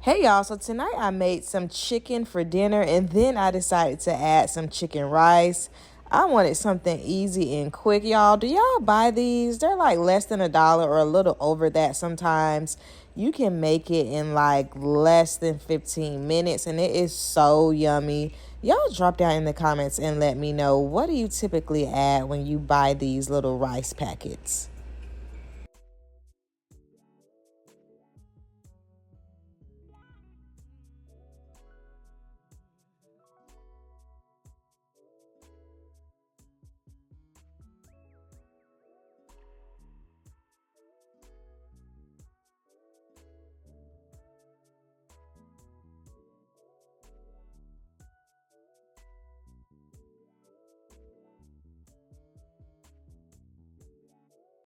Hey y'all, so tonight I made some chicken for dinner and then I decided to add some chicken rice. I wanted something easy and quick, y'all. Do y'all buy these? They're like less than $1 or a little over that sometimes. You can make it in like less than 15 minutes and it is so yummy. Y'all drop down in the comments and let me know, what do you typically add when you buy these little rice packets?